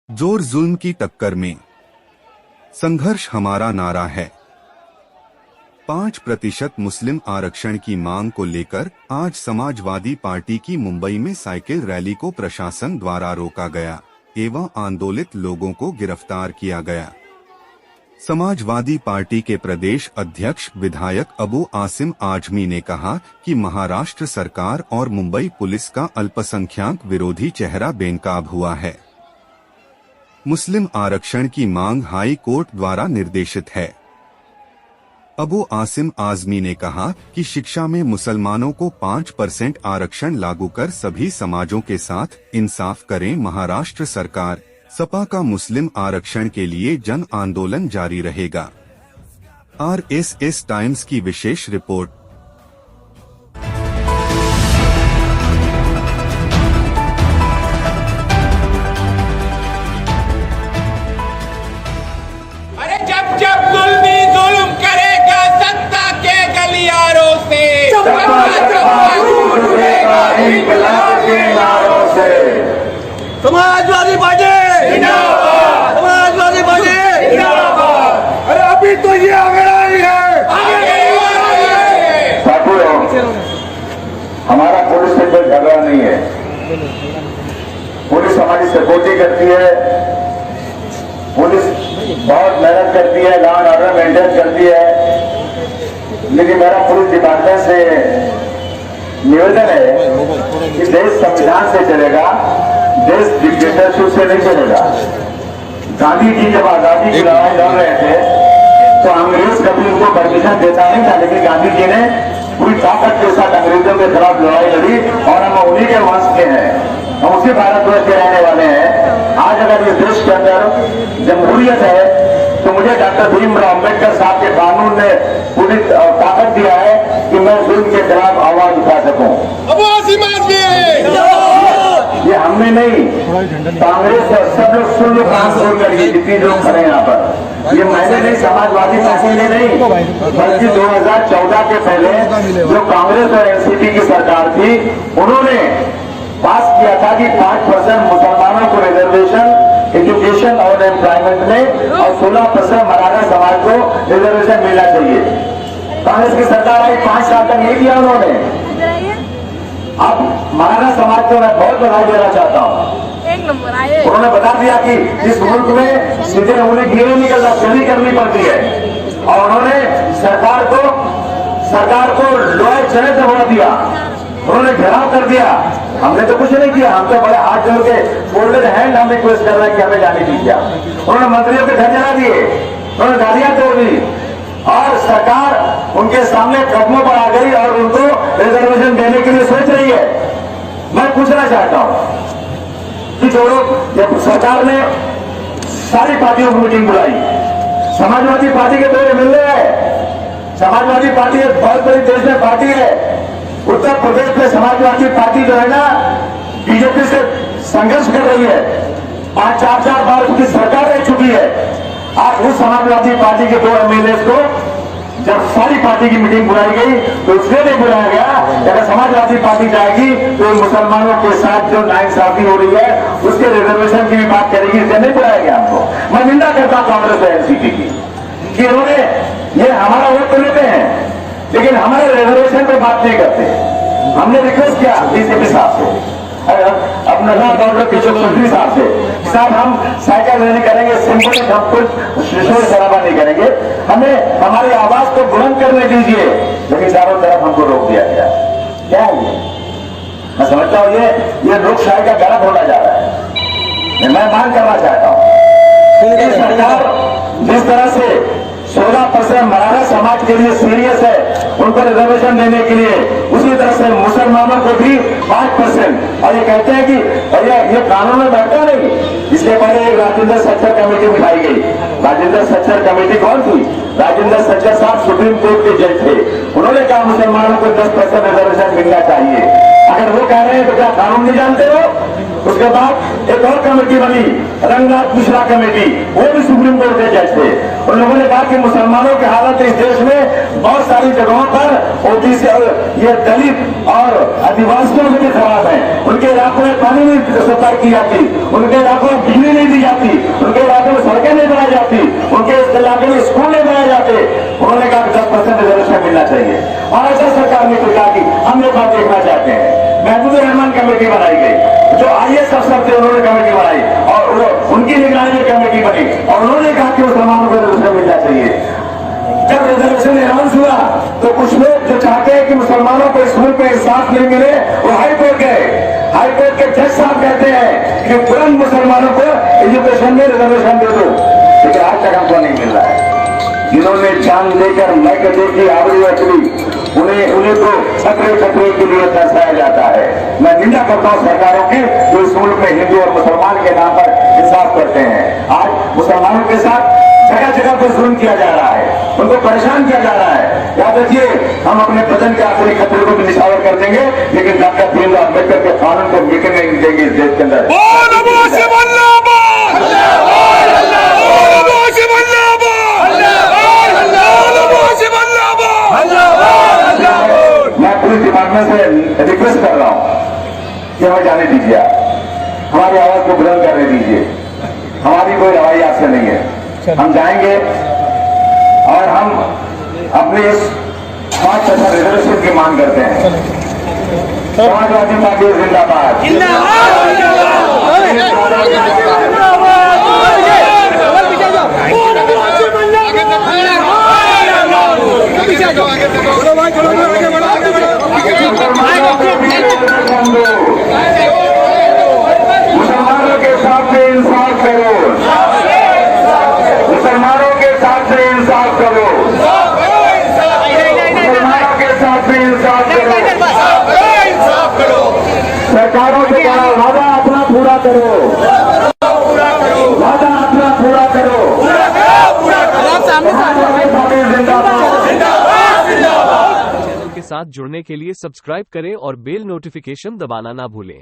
जोर जुल्म की टक्कर में संघर्ष हमारा नारा है। 5% मुस्लिम आरक्षण की मांग को लेकर आज समाजवादी पार्टी की मुंबई में साइकिल रैली को प्रशासन द्वारा रोका गया एवं आंदोलित लोगों को गिरफ्तार किया गया। समाजवादी पार्टी के प्रदेश अध्यक्ष विधायक अबू आसिम आजमी ने कहा कि महाराष्ट्र सरकार और मुंबई पुलिस का अल्पसंख्यक विरोधी चेहरा बेनकाब हुआ है। मुस्लिम आरक्षण की मांग हाई कोर्ट द्वारा निर्देशित है। अबू आसिम आजमी ने कहा कि शिक्षा में मुसलमानों को 5% आरक्षण लागू कर सभी समाजों के साथ इंसाफ करें। महाराष्ट्र सरकार सपा का मुस्लिम आरक्षण के लिए जन आंदोलन जारी रहेगा। RSS टाइम्स की विशेष रिपोर्ट। अरे जब जब जुल्मी जुल्म करेगा सत्ता के गलियारों से, समाजवादी पार्टी जिंदाबाद, समाजवादी पार्टी जिंदाबाद। अरे अभी तो ये अंग्रेजी है, साथियों, हमारा पुलिस से कोई झगड़ा नहीं है। पुलिस हमारी सपोर्टिंग करती है, पुलिस बहुत मेहनत करती है, लॉ एंड ऑर्डर मेंटेन करती है। लेकिन मेरा पुलिस डिपार्टमेंट से निवेदन है कि देश संविधान से चलेगा, देश डिक्टेटरशिप से नहीं चलेगा। गांधी जी जब आजादी की लड़ाई लड़ रहे थे तो अंग्रेज कभी उनको परमिशन देता नहीं था, लेकिन गांधी जी ने पूरी ताकत के साथ अंग्रेजों के खिलाफ लड़ाई लड़ी और हम उन्हीं के वंश के हैं, हम उसी भारतवर्ष के रहने वाले हैं। आज अगर इस देश के अंदर जमहूरियत है तो मुझे डॉक्टर भीमराव अम्बेडकर साहब के कानून ने पूरी ताकत दिया है कि मैं जुल्म के खिलाफ आवाज उठा सकूं। ये हमने नहीं, कांग्रेस और सब लोग सुन लो, काम छोड़ करके जितने लोग खड़े हैं यहाँ पर, ये मैंने नहीं, समाजवादी पार्टी ने नहीं, बल्कि 2014 के पहले जो कांग्रेस और एनसीपी की सरकार थी उन्होंने पास किया था कि 5% मुसलमानों को रिजर्वेशन एजुकेशन और एम्प्लॉयमेंट में और 16% मराठा समाज को रिजर्वेशन मिलना चाहिए। कांग्रेस की सरकार आई, 5 साल तक नहीं दिया उन्होंने। अब मराठा समाज को मैं बहुत बधाई देना चाहता हूँ। उन्होंने बता दिया कि इस मुल्क में सीधे उन्हें गिरे निकलना चली करनी पड़ती है और उन्होंने सरकार को लोहे चने से भर दिया, उन्होंने घेराव कर दिया। हमने तो कुछ नहीं किया, हम तो बड़े हाथ जोड़ के फोल्डेड हैंड हम रिक्वेस्ट कर रहे हैं कि हमें जाने दीजिए। उन्होंने मंत्रियों के घर जला दिए, उन्होंने गाड़ियां तोड़ दी और सरकार उनके सामने कदमों पर आ गई और उनको रिजर्वेशन देने के लिए सोच रही है। मैं पूछना चाहता हूं कि जो लोग, जब सरकार ने सारी पार्टियों की मीटिंग बुलाई, समाजवादी पार्टी के 2 MLA है, समाजवादी पार्टी एक बहुत बड़ी देश में पार्टी है। उत्तर प्रदेश में समाजवादी पार्टी जो है ना, बीजेपी से संघर्ष कर रही है, 5-4 बार उसकी सरकार रह चुकी है। आज उस समाजवादी पार्टी के 2 MLA को जब सारी पार्टी की मीटिंग बुलाई गई तो इसलिए नहीं बुलाया गया, अगर समाजवादी पार्टी जाएगी तो मुसलमानों के साथ जो नाइंसाफी हो रही है उसके रिजर्वेशन की भी बात करेगी, इसलिए नहीं बुलाया गया हमको। मैं निंदा करता हूं कांग्रेस और एनसीपी की कि इन्होंने, ये हमारा वोट तो लेते हैं लेकिन हमारे रिजर्वेशन पे बात नहीं करते। हमने रिक्वेस्ट किया डीसीपी साहब से, अपना डॉक्टर किशोर चौधरी साहब से, साहब हम साइकिल रैली करेंगे, सिंपल, हम कुछ शोर शराबा नहीं करेंगे, हमें हमारी आवाज को बुलंद करने दीजिए, लेकिन चारों तरफ हमको रोक दिया गया। क्या है ये? मैं समझता हूँ ये लोकशाही का गलत होना जा रहा है। मैं मांग करना चाहता हूँ सरकार जिस तरह से 16% मराठा समाज के लिए सीरियस है उनको रिजर्वेशन देने के लिए, उसी तरह से मुसलमानों को भी 5%। और ये कहते हैं कि भैया ये कानून में बैठता नहीं। इसके पहले एक राजेंद्र सच्चर कमेटी बिठाई गई। राजेंद्र सच्चर कमेटी कौन थी? राजेंद्र सच्चर साहब सुप्रीम कोर्ट के जज थे। उन्होंने कहा मुसलमानों को 10% रिजर्वेशन मिलना चाहिए। अगर वो कह रहे हैं तो क्या कानून नहीं जानते हो? उसके बाद एक और कमेटी बनी, रंगनाथ मिश्रा कमेटी, वो भी सुप्रीम कोर्ट के जज थे। उन लोगों ने कहा कि मुसलमानों की हालत इस देश में बहुत सारी जगहों पर ओबीसी और ये दलित और आदिवासियों से भी खराब है। उनके इलाकों में पानी नहीं सप्लाई की जाती, उनके इलाकों में बिजली नहीं दी जाती, उनके इलाकों में सड़कें नहीं बनाई जाती, उनके इलाके में स्कूल नहीं बनाए जाते। उन्होंने कहा 10% रिजर्वेशन मिलना चाहिए। और ऐसा सरकार ने कहा कि हम ये बात देखना चाहते हैं। महबूब रहमान कमेटी बनाई गई, जो IAS अफसर थे उन्होंने कमेटी बनाई और उनकी निगरानी में कमेटी बनी और उन्होंने कहा कि मुसलमानों को रिजर्वेशन मिलना चाहिए। जब रिजर्वेशन अनाउंस हुआ तो कुछ लोग जो चाहते हैं कि मुसलमानों को स्कूल पे इंसाफ नहीं मिले, वो हाईकोर्ट गए। हाईकोर्ट के जज साहब कहते हैं कि तुरंत मुसलमानों को एजुकेशन में रिजर्वेशन दे दो, लेकिन आज तक हमको नहीं मिल रहा है। जिन्होंने जान लेकर मैक देखी आवड़ी अचली, उन्हें तो खतरे के लिए दर्शाया जाता है। मैं निंदा करता हूं सरकारों की जो इस मुल्क में हिंदू और मुसलमान के नाम पर इंसाफ करते हैं। आज मुसलमानों के साथ जगह जगह पर जुल्म किया जा रहा है, उनको परेशान किया जा रहा है। याद रखिए, हम अपने बदन के आखिरी खतरे को भी निछावर कर देंगे, लेकिन डॉक्टर भीमराव अम्बेडकर के कानून को मिटने नहीं देंगे इस देश के अंदर। मैं पुलिस डिपार्टमेंट से रिक्वेस्ट कर रहा हूं कि हमें जाने दीजिए, हमारी आवाज को बुलंद करने दीजिए। हमारी कोई रवाई आपसे नहीं है, हम जाएंगे और हम अपने इस 5% रिजर्वेशन की मांग करते हैं। समाजवादी पार्टी जिंदाबाद। मुसलमानों के साथ में इंसाफ करो, मुसलमानों के साथ में इंसाफ करो, मुसलमानों के साथ में इंसाफ करो। सरकारों से कहा वादा अपना पूरा करो, वादा अपना पूरा करो। के साथ जुड़ने के लिए सब्सक्राइब करें और बेल नोटिफिकेशन दबाना ना भूलें।